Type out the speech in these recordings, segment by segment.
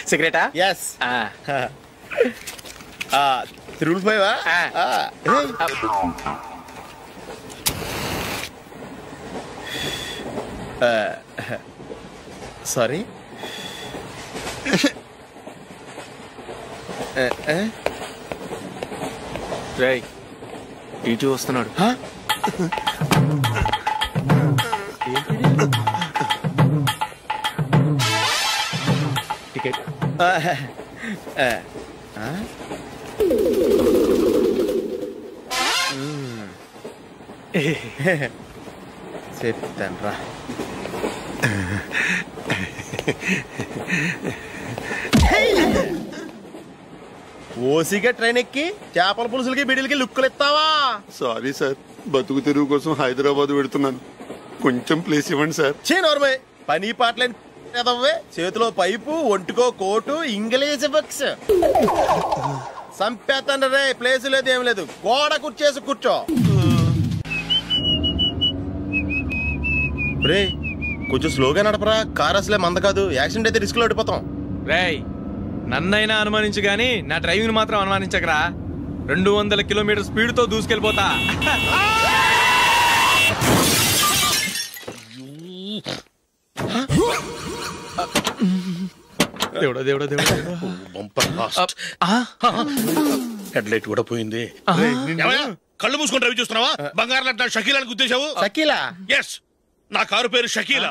సిగరెటా? Yes. 355 sorry. రేయ్ ఇటు వస్తున్నాడు. టికెట్. చెప్తాను రా. ఓసిగా ట్రైన్ ఎక్కి చేపల పులుసులకి బిడిలకి లుక్కులు ఇస్తావా? సారీ సార్, బతుకు తెరువు కోసం హైదరాబాద్ పెడుతున్నాను, కొంచెం ప్లేస్ ఇవ్వండి సార్. నోర్మే, పని పాటలేని చేతిలో పైపు, ఒంటికో కోటు, ఇంగ్లీష్ బుక్స్. సంపేతండ్రి రే, ప్లేస్ లేదు ఏం లేదు, గోడ కుర్చేసి కూర్చో. రే కొంచెం స్లోగా నడపరా, కార్ అసలే మంద కాదు, యాక్సిడెంట్ అయితే రిస్క్ లో ఓడిపోతాం. రేయ్ నన్నైనా అనుమానించు గాని నా డ్రైవింగ్ మాత్రం అనుమానించకరా. 200 కిలోమీటర్ స్పీడ్ తో దూసుకెళ్ళిపోతా. దేవుడా దేవుడా దేవుడా, హెడ్ లైట్ కూడా పోయింది. కళ్ళు మూసుకొని డ్రైవ్ చూస్తున్నావా? బంగారం లాంటి షకీలాని గుర్తించావు? షకీలా? ఎస్, నా కారు పేరు Shakeela.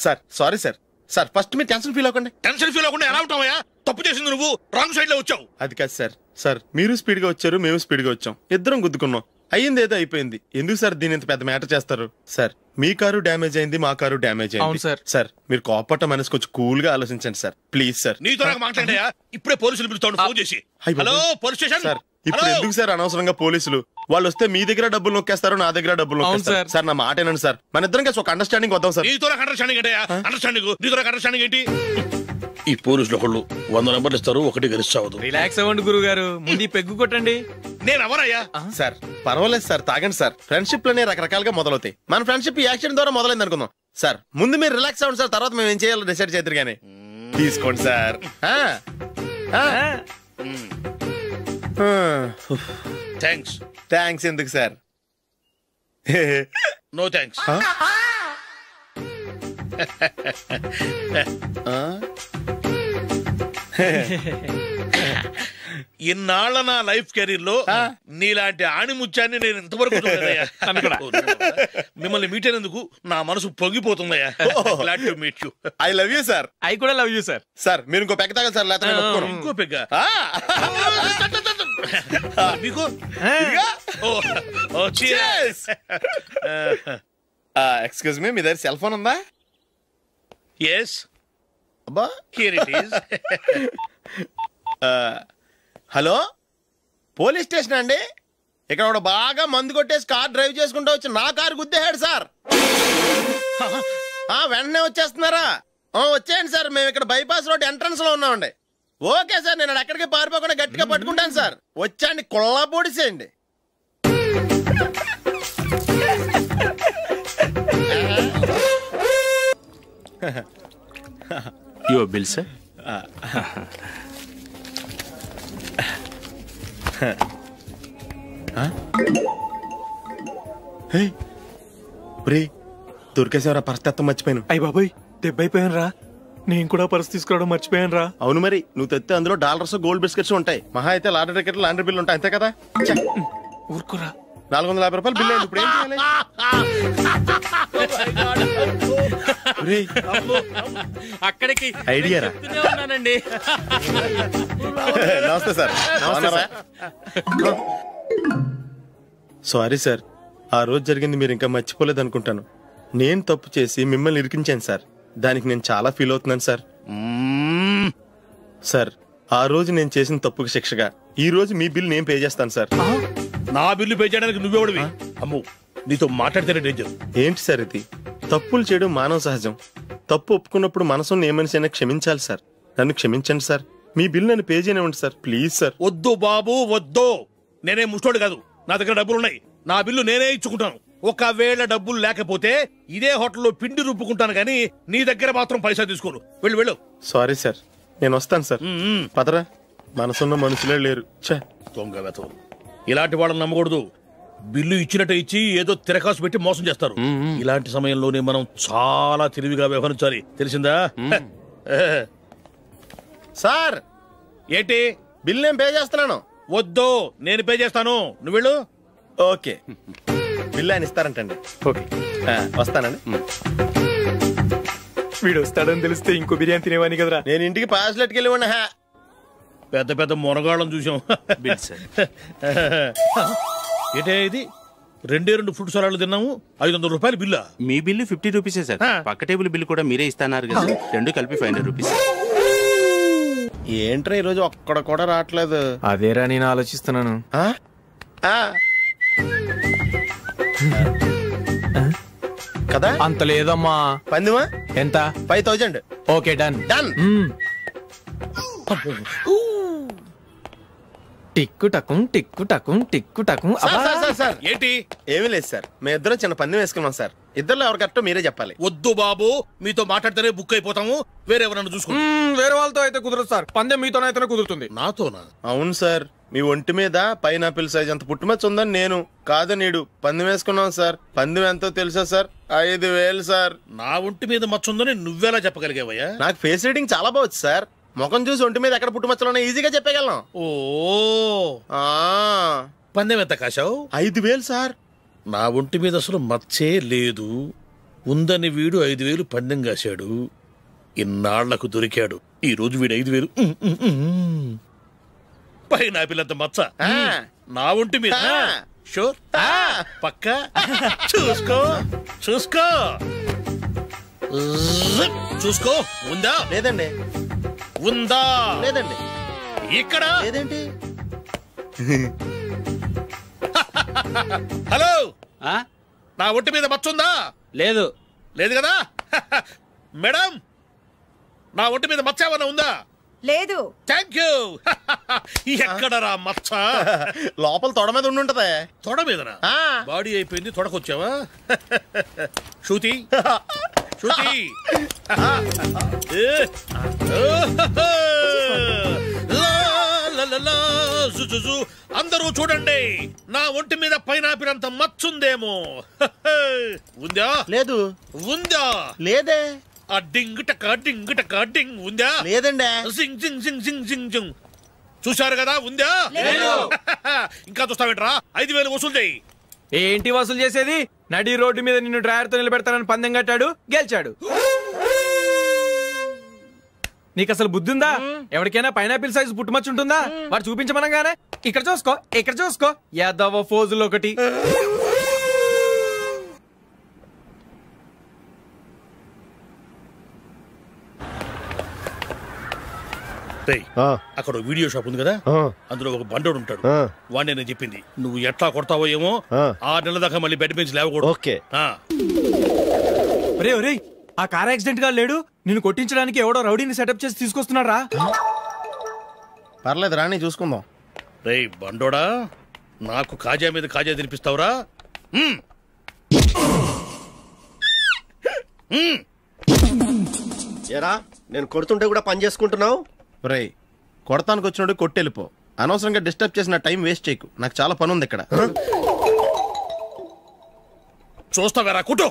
Sir sorry sir. Sir first మీరు టెన్షన్ ఫీల్ అవ్వకండి. టెన్షన్ ఫీల్ అవ్వకుండా ఎలా ఉంటావా? తప్పు చేసింది నువ్వు, రాంగ్ సైడ్ లో వచ్చావు. అది కాదు సార్. సార్ మీరు స్పీడ్ గా వచ్చారు, మేము స్పీడ్ గా వచ్చాం, ఇద్దరం గుద్దుకున్నాం. అయ్యింది ఏదో అయిపోయింది. ఎందుకు సార్ దీని ఇంత పెద్ద మ్యాటర్ చేస్తారు? సార్ మీ కారు డ్యామేజ్ అయింది, మా కారు డ్యామేజ్ అయింది. సార్ మీరు కోపట్ట మనసు కొంచెం కూల్ గా ఆలోచించండి సార్, ప్లీజ్ సార్. నీతో నాకు మాట్లాడాయా? ఇప్పుడే పోలీసులు పిలుస్తాను, ఫోన్ చేసి. Hello police station. సార్ ఇప్పుడు ఎందుకు సార్ అనవసరంగా పోలీసులు? వాళ్ళు వస్తే మీ దగ్గర డబ్బులు నొక్కేస్తారు, నా దగ్గర డబ్బులు నొక్కేస్తారు. సార్ నా మాట ఏనండి సార్, మన ఇద్దరం కలిసి ఒక అండర్స్టాండింగ్ వద్దాం సార్. నీతో నాకు అండర్స్టాండింగ్ ఏంటయ్యా? అండర్స్టాండింగ్ నీతో నాకు అండర్స్టాండింగ్ ఏంటి? ఈ పోలీసులు ఒకళ్ళు 100 నెంబర్లు ఇస్తారు, ఒకటి గెలిచావదు. రిలాక్స్ అవ్వండి గురువు గారు, ముందు పెగ్గు కొట్టండి. నేను ఎవరయ్యా? సార్ పర్వాలేదు సార్, తాగండి సార్. ఫ్రెండ్షిప్ లోనే రకరకాలుగా మొదలవుతాయి. మన ఫ్రెండ్షిప్ ఈ యాక్సిడెంట్ ద్వారా మొదలైంది అనుకుందాం. సార్ ముందు మీరు రిలాక్స్ అవ్వండి సార్, తర్వాత మేము ఏం చేయాలో డిసైడ్ చేద్దరు గానీ. తీసుకోండి సార్. థ్యాంక్స్. థ్యాంక్స్ ఎందుకు సార్? No thanks. ఇన్నాళ్ళ నా లైఫ్ కెరీర్ లో నీలాంటి ఆణిముత్యాన్ని నేను ఇంతవరకు చూడలేదయ్యా. మిమ్మల్ని మీట్ అయినందుకు నా మనసు పొంగిపోతుందయ్యా. Glad to meet you. I love you sir. I కూడా లవ్ యూ సార్. సార్ మీరు ఇంకో పెగ్గ తాగండి సార్, లేకపోతే ఇంకో పెగ్గ మీకు. ఎక్స్క్యూజ్ మీ, మీ దగ్గర సెల్ ఫోన్ ఉందా? ఎస్. అబ్బా here it is. Hello police station అండి. ఇక్కడ ఒకడు బాగా మందు కొట్టేసి కార్ డ్రైవ్ చేసుకుంటూ వచ్చి నా కారు గుద్దేశాడు సార్. వెంటనే వచ్చేస్తున్నారా? వచ్చేయండి సార్, మేము ఇక్కడ బైపాస్ రోడ్ ఎంట్రన్స్ లో ఉన్నామండి. ఓకే సార్, నేను ఎక్కడికి పారిపోకుండా గట్టిగా పట్టుకుంటాను సార్. వచ్చాండి, కుళ్ళ పొడిసేయండి. Your bill sir. దొరికేసేవరా, పరిస్థితి మర్చిపోయాను. అయ్య బాబాయ్, దెబ్బైపోయాను రా. నేను కూడా పర్స్ తీసుకురావడం మర్చిపోయాను రా. అవును మరి, నువ్వు తెస్తే అందులో డాలర్స్, గోల్డ్ బిస్కెట్స్ ఉంటాయి. మహా అయితే లాటరీ టికెట్, లాండ్రీ బిల్లు ఉంటాయి, అంతే కదా. ఊరుకురా. 450 రూపాయలు బిల్లు అయింది. ఇప్పుడు ఏం చేయాలి? అక్కడికి ఐడియా రా. ఉన్నానండి. నమస్తే సార్. సారీ సార్, ఆ రోజు జరిగింది మీరు ఇంకా మర్చిపోలేదు అనుకుంటాను. నేను తప్పు చేసి మిమ్మల్ని ఇరికించాను సార్, దానికి నేను చాలా ఫీల్ అవుతున్నాను సార్. సార్ ఆ రోజు నేను చేసిన తప్పుకి శిక్షగా ఈ రోజు మీ బిల్ నేను పే చేస్తాను సార్. నా బిల్లు పే చేయడానికి నువ్వెవడివి? అమ్మో, నీతో మాట్లాడితేనే డేంజర్. ఏంటి సార్ ఇది? తప్పులు చేయడం మానవ సహజం. తప్పు ఒప్పుకున్నప్పుడు మనసుని ఏ మనిషి అయినా క్షమించాలి సార్. నన్ను క్షమించండి సార్, మీ బిల్ నన్ను పే చేయనివ్వండి సార్, ప్లీజ్ సార్. వద్దు బాబు వద్దు, నేనే ముష్టోడు కాదు, నా దగ్గర డబ్బులు ఉన్నాయి, నా బిల్లు నేనే ఇచ్చుకుంటాను. ఒకవేళ డబ్బులు లేకపోతే ఇదే హోటల్లో పిండి రుబ్బుకుంటాను కానీ నీ దగ్గర మాత్రం పైసా తీసుకోను. వెళ్ళు వెళ్ళు. సారీ సార్, నేను వస్తాను సార్. పదరా, మనసున్న మనుషులే లేరు. దొంగ వెతవు. ఇలాంటి వాళ్ళని నమ్మకూడదు. బిల్లు ఇచ్చినట్టు ఇచ్చి ఏదో తిరకాసు పెట్టి మోసం చేస్తారు. ఇలాంటి సమయంలోనే మనం చాలా తెలివిగా వ్యవహరించాలి, తెలిసిందా? సార్ ఏంటి? బిల్ నేను పే చేస్తున్నాను. వద్దు, నేను పే చేస్తాను, నువ్వు వెళ్ళు. ఓకే, బిల్ ఆయన ఇస్తారంటండి. ఓకే, వస్తానండి. వీడు వస్తాడని తెలిస్తే ఇంకో బిర్యానీ తినేవాని కదరా. నేను ఇంటికి పాస్లెట్కి వెళ్ళి ఉన్నా. పెద్ద పెద్ద మునగాళ్ళం చూసాం. ఏంటే ఇది? 2 ఫుడ్ సలాడ్లు తిన్నాము, 500 రూపాయలు బిల్లా? మీ బిల్లు 50 రూపీసే సార్. పక్క టేబుల్ బిల్లు కూడా మీరే ఇస్తాన్నారు కదా, రెండు కలిపి 500 రూపీస్. ఏంట్రా ఈరోజు ఒక్కడ కూడా రావట్లేదు? అదేరా నేను ఆలోచిస్తున్నాను. కదా అంత లేదమ్మా. పందిమా ఎంత? 5000. Okay, done done. టిక్కు టకుం టిక్కు టకుం టిక్కు టకుం. సార్ ఏంటి? ఏమీ లేదు సార్, మేము ఇద్దరం చిన్న పందెం వేసుకున్నాం సార్. ఇద్దరు ఎవరు కరెక్టో మీరే చెప్పాలి. వద్దు బాబు, మీతో మాట్లాడితేనే బుక్ అయిపోతాము. వేరే ఎవరన్నా చూసుకుంటాం. వేరే వాళ్ళతో అయితే కుదరదు సార్, పందెం మీతోనైతేనే కుదురుతుంది. నాతోనా? అవును సార్, మీ ఒంటి మీద పైనాపిల్ సైజ్ అంత పుట్టుమచ్చ ఉందని నేను కాదు నీడు పందెం వేసుకున్నాం సార్. పందెం ఎంతో తెలుసా సార్? 5000 సార్. నా ఒంటి మీద మచ్చ ఉందని నువ్వెలా చెప్పగలిగావయ్యా? నాకు ఫేస్ రీడింగ్ చాలా బాగుంది సార్. ముఖం చూసి ఒంటి మీద ఎక్కడ పుట్టుమచ్చలో ఈజీగా చెప్పగలను. ఓ, పందెం ఎంత కాశావు? 5000 సార్. నా ఒంటి మీద అసలు మచ్చే లేదు, ఉందని వీడు 5000 పందెం కాశాడు. ఇన్నాళ్లకు దొరికాడు. ఈ రోజు వీడు 5000. పైన పిల్లంత మచ్చ నా ఒంటి మీద. షూర్? పక్క చూసుకో చూసుకో చూసుకో. ఉందా? లేదండి. ఉందా? లేదండి. ఇక్కడ లేదేంటి? హలో, నా ఒంటి మీద మచ్చ ఉందా? లేదు. లేదు కదా? మేడం, నా ఒంటి మీద మచ్చ ఏమన్నా ఉందా? లేదు. Thank you. ఎక్కడరా మచ్చ? లోపల తొడ మీద ఉండుంటదే. తొడ మీదనా? బాడీ అయిపోయింది, తొడకొచ్చావా? శృతి శృతి, అందరూ చూడండి, నా ఒంటి మీద పైనాపిల్ అంత మచ్చుందేమో. ఉందా? లేదు. ఉందా? లేదే. ఆ డింగ్ టక డింగ్ టక డింగ్ ఉందా? లేదండి. సింగ్ సింగ్ సింగ్ సింగ్ సింగ్ సింగ్. చూశారు కదా? ఉందా? ఇంకా చూస్తావేంట్రా? 5000 వసూలు చేయి. ఏంటి వసూలు చేసేది? నడి రోడ్డు మీద నిన్ను డ్రైవర్ తో నిలబెడతానని పందెం కట్టాడు, గెలిచాడు. నీకు అసలు బుద్ధి ఉందా? ఎవరికైనా పైనాపిల్ సైజ్ పుట్టుమచ్చు ఉంటుందా? వాడు చూపించమనగానే ఇక్కడ చూసుకో ఇక్కడ చూసుకో యాదవ ఫోజులు ఒకటి. అక్కడ వీడియో షాప్ ఉంది కదా, అందులో ఒక బండోడు ఉంటాడు. వాడిని నేను చెప్పింది, నువ్వు ఎట్లా కొడతావో ఏమో, 6 నెలల దాకా మళ్ళీ బెడ్ బెంచ్ లేవకూడదు. ఒరే, ఆ కార్ యాక్సిడెంట్ గా లేడు, నిన్ను కొట్టించడానికి ఎవడో రౌడీని సెటప్ చేసి తీసుకొస్తున్నాడు రా. పర్లేదు రాని చూసుకుందాం. రేయ్ బండోడా, నాకు కాజా మీద కాజా తినిపిస్తావురా? ఏరా, నేను కొడుతుంటే కూడా పని చేసుకుంటున్నావు? రేయ్, కొడతానికి వచ్చినోడు కొట్టెళ్ళిపో. అనవసరంగా డిస్టర్బ్ చేసిన టైం వేస్ట్ చేయకు, నాకు చాలా పని ఉంది ఇక్కడ. చూస్తావేరా కుట్టు.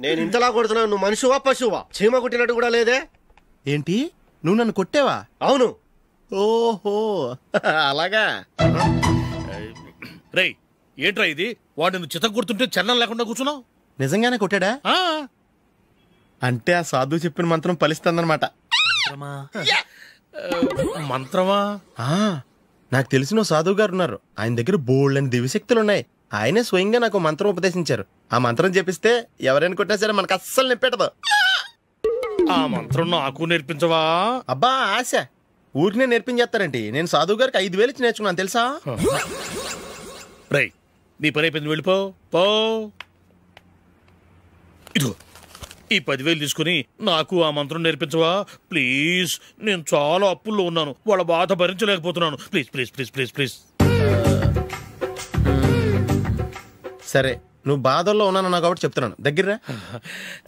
నేను ఇంతలా కొడుతున్నావు, నువ్వు మనుషువా పశువా? చీమ కుట్టినట్టు కూడా లేదే. ఏంటి, నువ్వు నన్ను కొట్టేవా? అవును. ఓహో అలాగా. రేయ్ ఏంట్రా ఇది? వాడు నువ్వు చిత్త కొడుతుంటే చలనం లేకుండా కూర్చున్నావు. నిజంగానే కొట్టాడా? అంటే ఆ సాధువు చెప్పిన మంత్రం ఫలిస్తుందన్నమాట. మంత్రమా? నాకు తెలిసిన సాధువు గారు ఉన్నారు, ఆయన దగ్గర బోల్డని దివ్యశక్తులు ఉన్నాయి. ఆయనే స్వయంగా నాకు మంత్రం ఉపదేశించారు. ఆ మంత్రం చెప్పిస్తే ఎవరైనా కొట్టినా సరే మనకు అస్సలు నిప్పెట్టదు. ఆ మంత్రం నాకు నేర్పించవా? అబ్బా ఆశ, ఊరినే నేర్పించేస్తారండి. నేను సాధువు గారికి 5000 ఇచ్చి నేర్చుకున్నాను తెలుసా. రేయ్, నీ పని అయిపోయింది, వెళ్ళిపో పో. ఇదిగో ఈ 10,000 తీసుకుని నాకు ఆ మంత్రం నేర్పించవా ప్లీజ్? నేను చాలా అప్పుల్లో ఉన్నాను, వాళ్ళ బాధ భరించలేకపోతున్నాను. Please please please please please. సరే నువ్వు బాధల్లో ఉన్నాను కాబట్టి చెప్తున్నాను. దగ్గర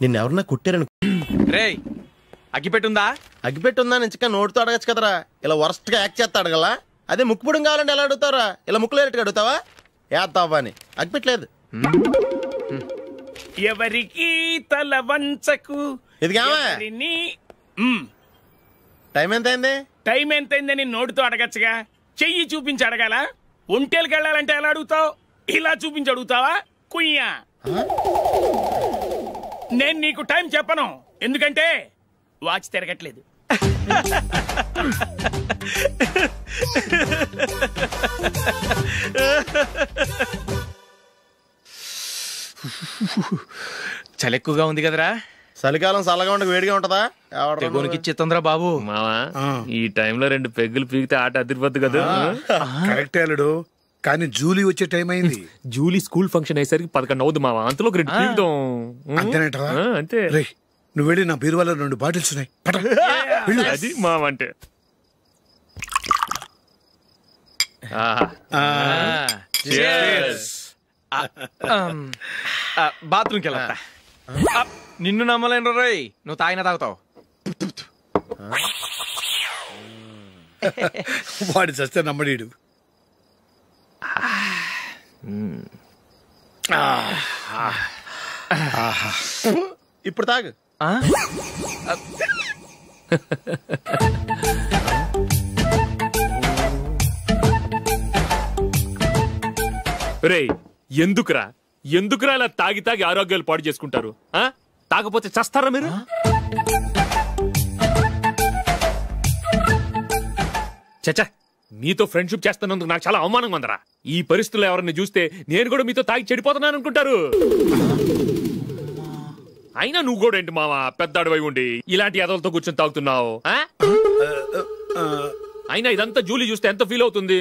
నిన్నెవరన్నా కుట్టారని. రేయ్ అగ్గిపెట్టుందా? అగ్గిపెట్టుందా నుంచి నోటితో అడగచ్చు కదరా. ఇలా వరస్ట్ గా యాక్ట్ చేస్తా అడగలా. అదే ముక్కుపుడం కావాలంటే ఎలా అడుగుతారా? ఇలా ముక్కులేటట్టుగా అడుగుతావా? ఏత్తావా అని. అగ్గిపెట్టలేదు. ఎవరికి తల వంచకు. ఇది టైం ఎంత అయింది? టైం ఎంతైందని నోటితో అడగచ్చుగా, చెయ్యి చూపించి అడగాల. ఒంటేలకు వెళ్ళాలంటే ఎలా అడుగుతావు? ఇలా చూపించి అడుగుతావా? కుయ్యా. నేను నీకు టైం చెప్పను, ఎందుకంటే వాచ్ తిరగట్లేదు. చలి ఎక్కువగా ఉంది కదరా. చలికాలం చల్లగా ఉండక వేడిగా ఉంటదా? తెగోనికి చిత్తంద్రా బాబు. మావా ఈ టైంలో 2 పెగ్గులు పీకితే ఆట అదిరిపోద్దు కదా. కరెక్టే అల్లుడు, కానీ జూలీ వచ్చే టైం అయింది. జూలీ స్కూల్ ఫంక్షన్ అయ్యేసరికి 11 అవుతుంది మావా. అంతలో 2 పీకుతాం. అంతేనేటవా? అంతే. రే నువ్వు వెళ్ళి నా బీరువాలో 2 బాటిల్స్ ఉన్నాయి. అది మావా అంటే. బాత్రూమ్కి వెళ్ళా. నిన్ను నమ్మలేను రోయ్, నువ్వు తాగినా తాగుతావు. వాడి చస్తే నమ్మడీడు. ఇప్పుడు తాగు. రేయ్ ఎందుకురా ఇలా తాగి తాగి ఆరోగ్యాలు పాడు చేసుకుంటారు? తాగపోతే చస్తారా మీరు? చచ్చా, మీతో ఫ్రెండ్షిప్ చేస్తున్నందుకు నాకు చాలా అవమానంగా ఉందరా. ఈ పరిస్థితుల్లో ఎవరిని చూస్తే నేను కూడా మీతో తాగి చెడిపోతున్నాను అనుకుంటారు. అయినా నువ్వు కూడా ఏంటి మావా, పెద్ద అడవై ఉండి ఇలాంటి ఎదలతో కూర్చొని తాగుతున్నావు? అయినా ఇదంతా జూలీ చూస్తే ఎంత ఫీల్ అవుతుంది?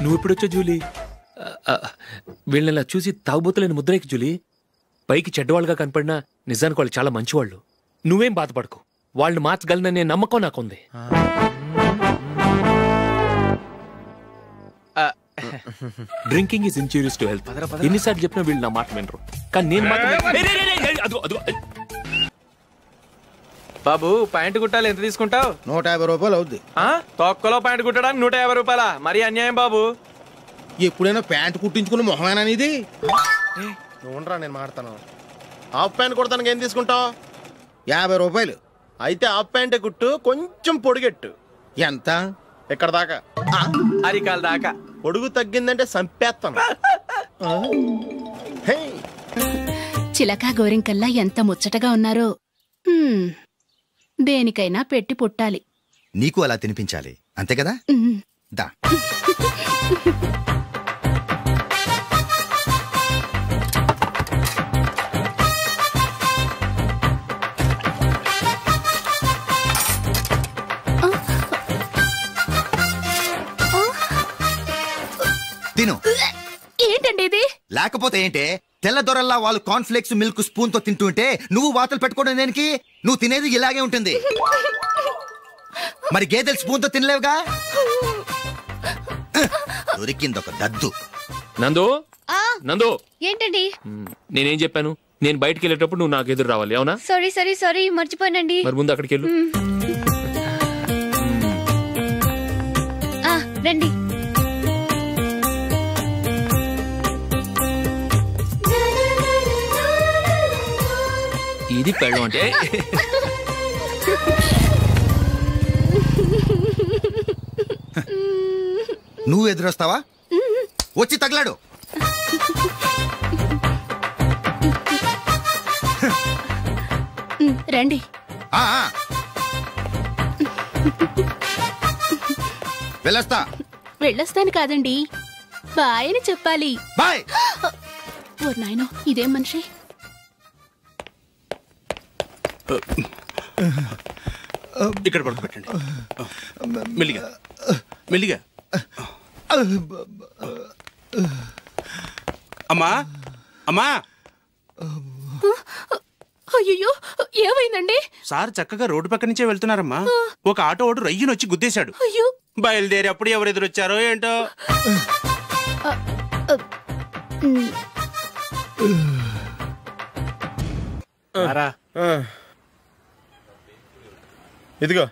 నువ్వు ఎప్పుడొచ్చా జూలీ? వీళ్ళని చూసి తాగుబోతులేని ముద్రేకి జూలీ. పైకి చెడ్డవాళ్ళుగా కనపడినా నిజానికి వాళ్ళు చాలా మంచివాళ్ళు. నువ్వేం బాధపడకు, వాళ్ళని మార్చగలననే నమ్మకం నాకుంది. Drinking is injurious to health. ఎన్నిసార్లు చెప్పినా వీళ్ళు నా మాట వినరు. కానీ నేను మాత్రం. బాబు ప్యాంటు కుట్టాలి, ఎంత తీసుకుంటావు? 150 రూపాయలు అవుద్ది. తొక్కలో ప్యాంటు కుట్టడానికి 150 రూపాయలా? మరి అన్యాయం బాబు. ఎప్పుడైనా ప్యాంటు కుట్టించుకున్న మొహమేనా ఇది? ఉండరా, నేను మాడతాను. హాఫ్ ప్యాంట్ కుడతానికి ఏం తీసుకుంటావు? 50 రూపాయలు. అయితే హాఫ్ ప్యాంటే కుట్టు, కొంచెం పొడిగెట్టు. ఎంత? ఎక్కడ దాకా? అరికాల దాకా. పొడుగు తగ్గిందంటే సంపేస్తాను. చిలకా గోరింకల్లా ఎంత ముచ్చటగా ఉన్నారో. దేనికైనా పెట్టి పుట్టాలి. నీకు అలా తినిపించాలి, అంతే కదా? దా. తిను. ఏంటండి ఇది? లేకపోతే ఏంటే, తెల్లదొరల్లా వాళ్ళు కార్న్ఫ్లేక్స్ మిల్క్ స్పూన్ తో తింటుంటే నువ్వు వాతలు పెట్టుకోవడం దేనికి? నువ్వు తినేది ఇలాగే ఉంటుంది. మరి గేదెలు స్పూన్ తో తినలేవుగా. దొరికింది ఒక దద్దు. నందు, నందు. ఏంటండి? నేనేం చెప్పాను? నేను బయటికి వెళ్ళేటప్పుడు నువ్వు నాకు ఎదురు రావాలి, అవునా? సారీ మర్చిపోయానండి. మరి ముందు అక్కడికి వెళ్ళు. రండి. ఇది పెళ్ళం అంటే. నువ్వు ఎదురొస్తావా? వచ్చి తగలాడు. రండి. వెళ్ళొస్తాను కాదండి, బాయ్ అని చెప్పాలి. బాయ్. ఓ నాయనో, ఇదేం మనిషి? ఇక్కడ పడుకోబెట్టండి. మెల్లిగా మెల్లిగా. అమ్మా అమ్మా. అయ్యో ఏమైందండి? సార్ చక్కగా రోడ్డు పక్క నుంచే వెళ్తున్నారమ్మా, ఒక ఆటో ఓడు రయ్యను వచ్చి గుద్దేశాడు. అయ్యో బయలుదేరి అప్పుడు ఎవరు ఎదురొచ్చారో ఏంటో. ఇదిగో.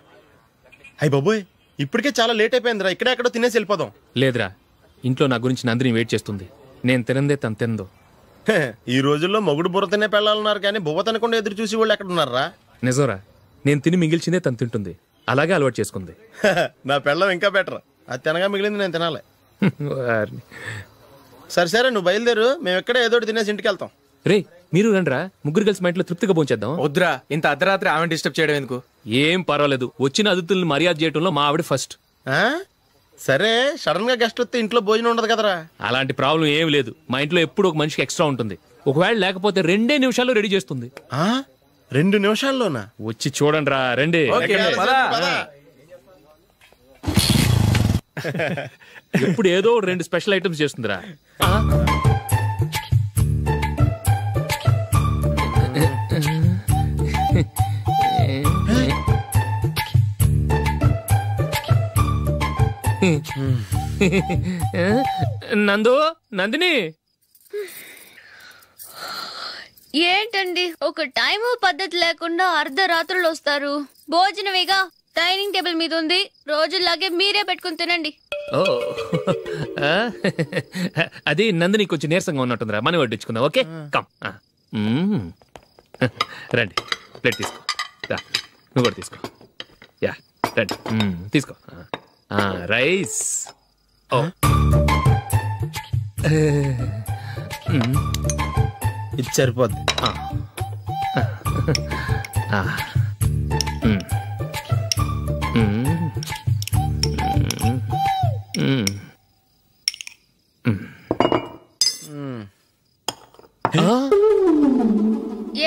అయ్య బాబోయ్, ఇప్పటికే చాలా లేట్ అయిపోయిందిరా. ఇక్కడే ఎక్కడో తినేసి వెళ్ళిపోదాం. లేదురా, ఇంట్లో నా గురించి నందిని వెయిట్ చేస్తుంది. నేను తినందే తను తిందో. ఈ రోజుల్లో మొగుడు బుర్ర తినే పెళ్ళాలన్నారు కానీ బువ్వ తినకుండా ఎదురు చూసి వాళ్ళు ఎక్కడ ఉన్నారా? నిజంరా, నేను తిని మిగిల్చిందే తను తింటుంది. అలాగే అలవాటు చేసుకుంది. నా పెళ్ళం ఇంకా బెటర్. అది తినగా మిగిలింది నేను తినాలి. సరే సరే, నువ్వు బయలుదేరు. మేము ఎక్కడ ఏదో తినేసి ఇంటికి వెళ్తాం. రే మీరు రండిరా, ముగ్గురు కలిసి మా ఇంట్లో తృప్తిగా పోంచేద్దాం. వద్దురా, ఇంత అర్ధరాత్రి ఆమె డిస్టర్బ్ చేయడం ఎందుకు? ఏం పర్వాలేదు, వచ్చిన అతిథుల్ని మర్యాద చేయడంలో మా ఆవిడ ఫస్ట్. సరే, సడన్ గా గెస్ట్ వస్తే ఇంట్లో భోజనం ఉండదు కదరా? అలాంటి ప్రాబ్లం ఏం లేదు. మా ఇంట్లో ఎప్పుడు ఒక మనిషికి ఎక్స్ట్రా ఉంటుంది. ఒకవేళ లేకపోతే 2 నిమిషాల్లో రెడీ చేస్తుంది. 2 నిమిషాల్లోనా? వచ్చి చూడండి రా, రండి. ఇప్పుడు ఏదో 2 స్పెషల్ ఐటమ్స్ చేస్తుందిరా. నందు, నందిని. ఏంటండి ఒక టైము పద్ధతి లేకుండా అర్ధరాత్రులు వస్తారు? భోజనమేగా డైనింగ్ టేబుల్ మీద ఉంది, రోజులాగే మీరే పెట్టుకుని తినండి. ఓ అది నందిని కొంచెం నీరసంగా ఉన్నట్టుందిరా, మనం వడ్డించుకుందాం. Okay come. రండి, ప్లేట్ తీసుకో. నువ్వు కూడా తీసుకో. యా రండి, తీసుకో. రైస్. ఓ ఇది సరిపోద్ది.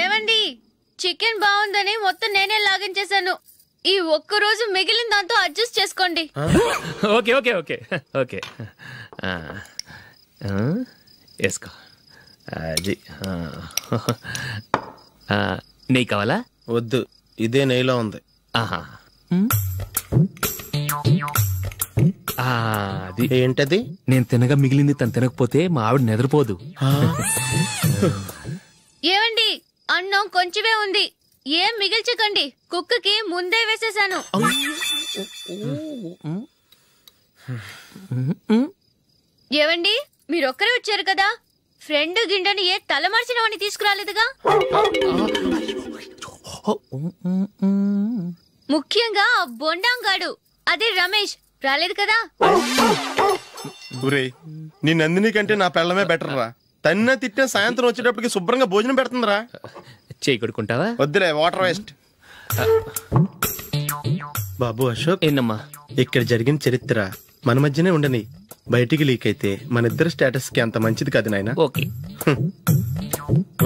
ఏమండి, చికెన్ బాగుందని మొత్తం నేనే లాగించేశాను. ఈ ఒక్కరోజు మిగిలిన దాంతో అడ్జస్ట్ చేసుకోండి. ఓకే ఓకే ఓకే ఓకే, వేసుకో. అది నెయ్యి కావాలా? వద్దు, ఇదే నెయ్యిలో ఉంది. ఆహా, అది ఏంటది? నేను తినగా మిగిలింది తను తినకపోతే మా ఆవిడ నిద్రపోదు. ఏమండి, అన్నం కొంచెమే ఉంది, ఏం మిగిల్చకండి. కుక్కకి ముందే వేసేసాను. ఏవండి, మీరొక్కరే వచ్చారు కదా, ఫ్రెండ్ గిండెని ఏ తలమార్చిన వాడిని తీసుకురాలేదుగా? ముఖ్యంగా బొండాంగాడు, అదే రమేష్ రాలేదు కదా? ఊరే, నీ నందిని కంటే నా పెళ్ళమే బెటర్ రా. తన్న తిట్టిన సాయంత్రం వచ్చేటప్పటికి శుభ్రంగా భోజనం పెడుతుందిరా. చేయి కొడుకుంటావా? వద్దులే, వాటర్ వేస్ట్. బాబు అశోక్, ఏంటమ్మా ఇక్కడ జరిగిన చరిత్ర మన మధ్యనే ఉండని. బయటికి లీక్ అయితే మన ఇద్దరు స్టేటస్ కి అంత మంచిది కాదు నాయన. ఓకే.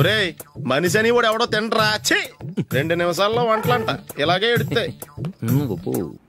ఒరే, మనిషి అని కూడా ఎవడో తినరా. 2 నిమిషాల్లో వంటలంట ఇలాగే ఎడితే.